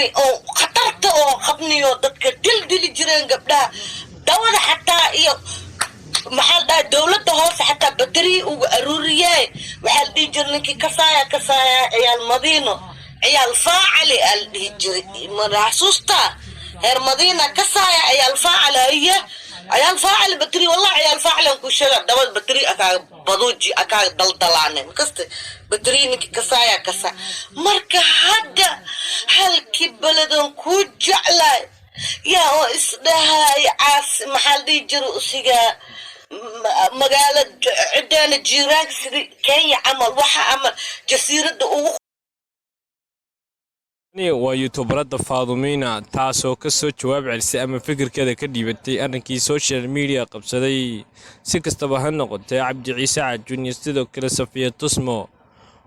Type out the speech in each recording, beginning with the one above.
موري أو خطرت أو خبني أو دتك دل جيران قبلها دولة حتى إيو محل دا دولة هوس حتى بدري وأرورياي محل دي جرنكي كسايا عيال مدينة عيال فاعلي الهجري من حسوستا هير مدينة كسايا عيال فاعل هي عيال فاعل بدري والله عيال فاعل انكو شغل دول بدري اكا بدوجي اكا دلدلاني مكست بدري نكي كسايا مركا هدا هالكي بلدن كو جعلاي يا اسدها عاس محل دي جرو اسيقا مقالة عدان الجيران كان يعمل وحا عمل جسيرة waa youtuberada Faadumiina taasoo ka soo jawaab celisay ama fikirkeeda ka dhibatay arrinkii social media qabsaday si kastaba ha noqotee Cabdi Ciise Cajuun iyo sidoo kale Safiya Tusmo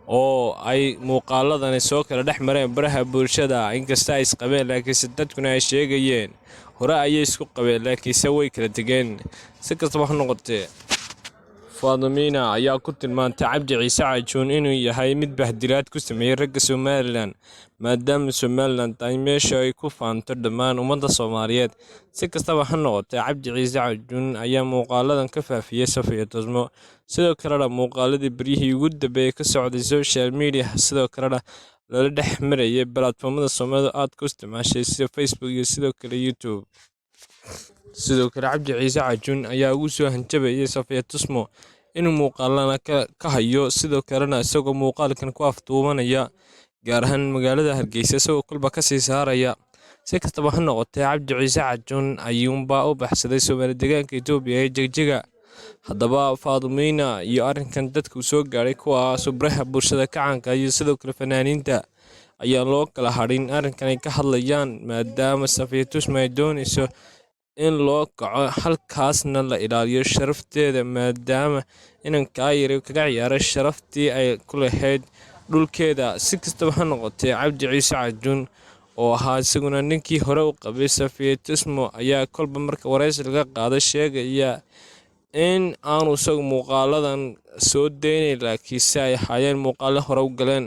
oo ay muuqaaladani soo kala dhex mareen baraha bulshada inkasta ay isqabeen laakiin dadkuna ay sheegayeen hore ayay isku qabeen laakiin way kala tageen si kastaba ha noqotee Faadumiina ayaa ku tilmaantay Cabdi Ciise Cajuun inuu yahay mid bahdilaad ku sameeyay ragga Soomaaliland maadaama Soomaaliland ay meesha ay ku faanto dhammaan ummadda Soomaaliyeed si kastaba ha noqotee Cabdi Ciise Cajuun ayaa muuqaaladan ka faafiyay Safiya Tusmo sidoo kale muuqaaladii barihii ugu dambeeyay ka socday social media sidoo kale lala dhex marayay platformada Soomaalida aad ku isticmaashay sida Facebook iyo sidoo kale YouTube sidoo kale Cabdi Ciise Cajuun ayaa ugu soo hanjabayay Safiya Tusmo inuu muuqaalana ka hayo sidoo kalena isagoo muuqaalkan ku afduubanaya gaar ahaan magaalada Hargeysa isagoo kulba ka sii saaraya si kastaba ha noqotee Cabdi Ciise Cajuun ayuunba u baxsaday Soomaali deegaanka Itoobiya ee Jigjiga haddaba Faadumiina iyo arrinkan dadku soo gaaray kuwaas baraha bulshada ka caanka iyo sidoo kale fanaaniinta ayaa loo kala hadhin arrinkan ay ka hadlayaan maadaama Safiya Tusmo ay doonayso in loo kaco halkaasna la ilaaliyo sharafteeda maadaama inanka yari kaga ciyaaray sharaftii ay ku lahayd dhulkeeda si kastaba ha noqotee Cabdi Ciise Cajuun oo ahaa isaguna ninkii hore u qabay Safiya Tusmo ayaa kolba marka wareysi laga qaaday sheegaya in aanu isagu muuqaaladan soo deynay laakiin ay hayeen muuqaalo hore u galeen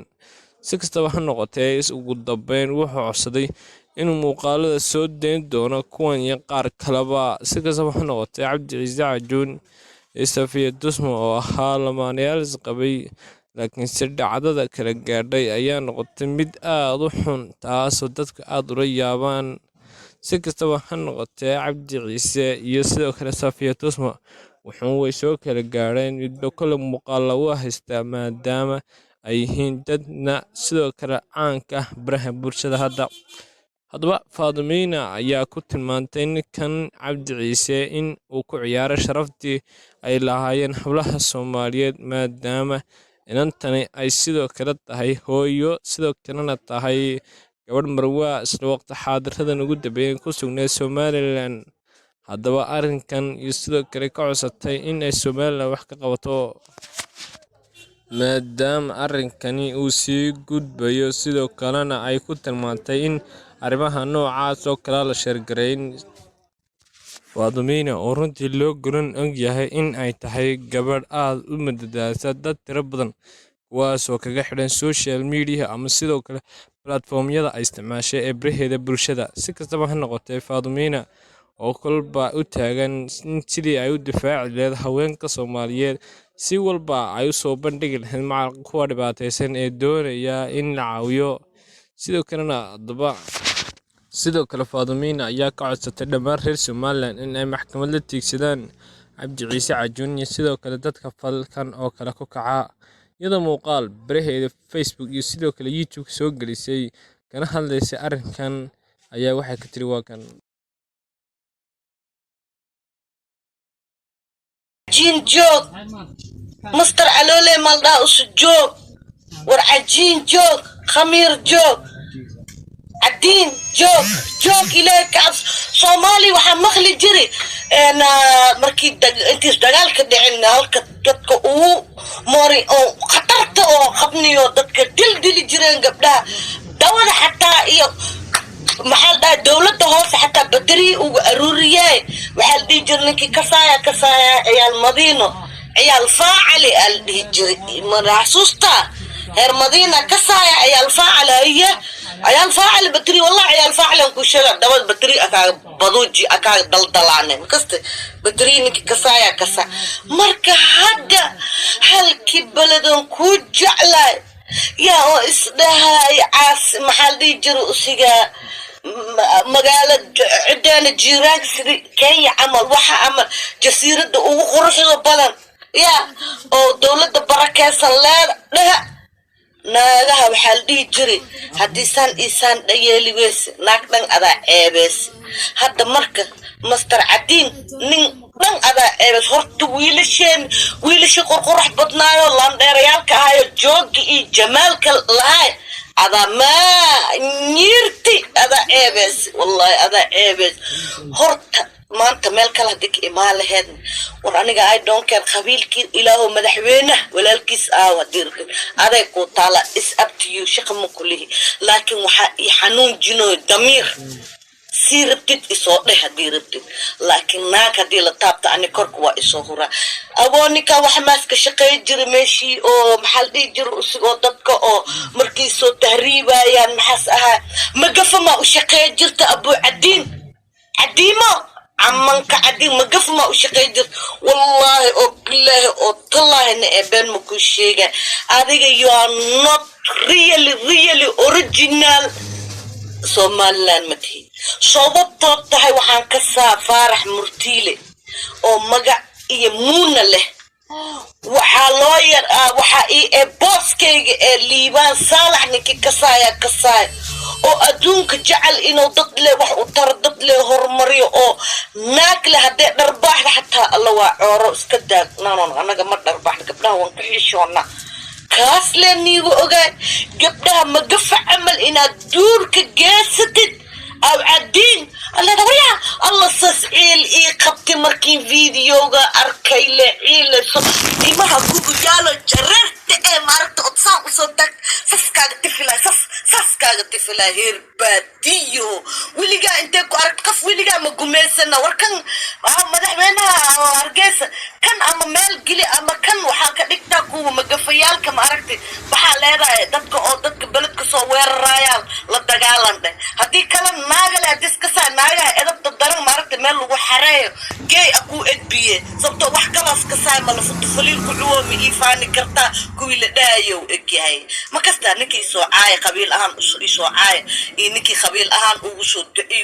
si kastaba ha noqotee ugu dambeyn wuxuu codsaday inuu muuqaalada soo deyn doono kuwan iyo qaar kaleba si kastaba ha noqotee Cabdi Ciise Cajuun iyo Safiya Tusmo oo ahaa lamaanayaal isqabay laakiin si dhacdada kala gaadhay ayaa noqotay mid aad u xun taasoo dadku aad ula yaabaan si kastaba ha noqotee Cabdi Ciise iyo sidoo kale Safiya Tusmo way soo kala gaadheen midba kale muuqaalo u haystaa maadaama ay yihiin dadna sidoo kale caanka baraha bulshada haddaba Faadumiina ayaa ku tilmaantay ninkan Cabdi Ciise in uu ku ciyaaray sharaftii ay lahaayeen hablaha Soomaaliyeed maadaama inantani ay sidoo kale tahay hooyo sidoo kalena tahay gabadh marwa isla waqti xaadiradan ugu dambeeyay ku sugnayd Soomaaliland haddaba arrinkan iyo sidoo kale ka codsatay in ay Soomaaliland wax ka qabato maadaama arrinkani uu sii gudbayo sidoo kalena ay ku tilmaantay in arrimaha noocaas oo kala la sheergareyn Faadumiina oo runtii loo garan og yahay in ay tahay gabadh aad u madadaasa dad tiro badan kuwaasoo kaga xidhan social media ama sidoo kale platformyada ay isticmaashay ee baraheeda bulshada si kastaba ha noqotee Faadumiina oo kolba u taagan sidii ay u difaaci lahayd haweenka Soomaaliyeed si walba ay u soo bandhigi lahayd macal kuwa dhibaataysan ee doonaya in la caawiyo sidoo kale Faadumiina ayaa ka codsatay dhammaan reer Soomaaliland in ay maxkamad la tiigsadaan Cabdi Ciise Cajuun iyo sidoo kale dadka falkan oo kale ku kaca iyadoo muuqaal baraheeda Facebook iyo sidoo kale YouTube soo gelisay kana hadlaysay arrinkan ayaa waxay ka tiri waa kan جين جوك مستر علولي مالدا جوك ورعجين جوك خمير جوك عدين جوك إليك صومالي وحن مخلي جري أنا مركي أنتي دجالك دعنا هالك دتك موري أو خطرت أو خبني أو دتك دل جيران قبلها دولة حتى إيو محل دا دولة هوس حتى بدري وأرورياي محل دي جرنكي كسايا عيال مدينة عيال فاعلي الهجري من حسوستا هير مدينة كسايا عيال فاعل هي عيال فاعل بتري والله عيال فاعل انكو شغل دبل بتري اكا بدوجي اكا دلدلانه مكست بتري نك كسايا كسا مركا هدا هلكي بلدن كو جعلاي يا اسدها عاس محل دي جرو اسيغا مقالة عدان الجيران كي عمل وحا عمل جسيرة وقرحي بلن يا او دولة بركة سلاد لها naagaha waxaa la dhihi jiray haddii saan isaan dhayeeli weyse naag dhan adaa ceebeys hadda marka master cadiin nin dhan adaa ceebeys horta wiilasha qorqorax badnaayo laandheerayaalka ahayo joogi iyo jamaalka lahay adaa maa nyiirti adaa ceebeys wallahi adaa ceebeys horta maanta meel kale hadii ka imaan lahayd war aniga I don't care qabiilkii ilaahu madaxweynaha walaalkiis dirkin aday ku taala is up to you shaqo kullihi laakiin waxa i xanuun jino damiir sirabtid isoo dheh hadii rabtid laakiin naag hadii la taabta ani korku waa isoo hura awoonika waxa maaska shaqeey jira meeshii oo maxal dhig jir usigoo dadka oo markii soo tahriibayaan maxas ahaa magafama u shaqeey jirta abu cadiimo عمانك عدي مقف ما وشقيدر والله او بالله او طلاه ان ابن مكوشيغا اديغا you are not really original Somaliland متي صوبتو تahay waxaan ka saa faarax murtiile oo magac iyo muuna leh waxa loo yar waxa ee booskeyga ee liibaan saalax ninki ka saay oo adduunka jecel inuu dad le wax u tar dad le hormariyo oo naag le hadee dharbaaxda xataa alla waa cooro iska daag naanon anaga ma dharbaaxda gabdhaha waan ka xishoona kaas le niigu ogaa gabdhaha magafa camal inaad duurka geesatid أو عدين الله دوريا الله سسئل قبتي مركين فيديوغا أركيلة عيلة ديمها كوكو جالو جررت ماركت أتصام وصدك سسكاغ تفلا سسكاغ تفلا هيرباتيو وليغا انتكو أركف وليغا مقوميسنا وركن مدحبينها أرقيسة كان أما ميل قلي أما كان وحاكا ديكتاكو مقفيالك ماركتي بحال هذا دادك بلدك صوير رايال لدقالان ده هدي كلام ناقل هديسكسا ناقل إذا الدرن ماركتي ميل لغو حرايو جاي أكو إدبيه صبتو وحكالاس كساي مالفو تفليل كعوامي إيفاني كرتا كوي لدايو إكي هاي ما كستا نكي سو عاي قبيل أهان إسو عاي نكي قبيل أهان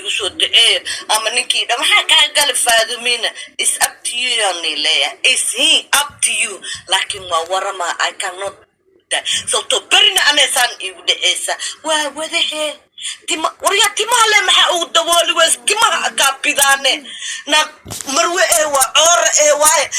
وشو دعي أما نكي دم حكا قال فادمين it's up to you يعني ليا it's he up to you لكن ورما I cannot so to برنا أنا سان إيسا وذهي تما وريا تما لما حاول دوالي ويس كما كابيدانه نا مروي وعور واي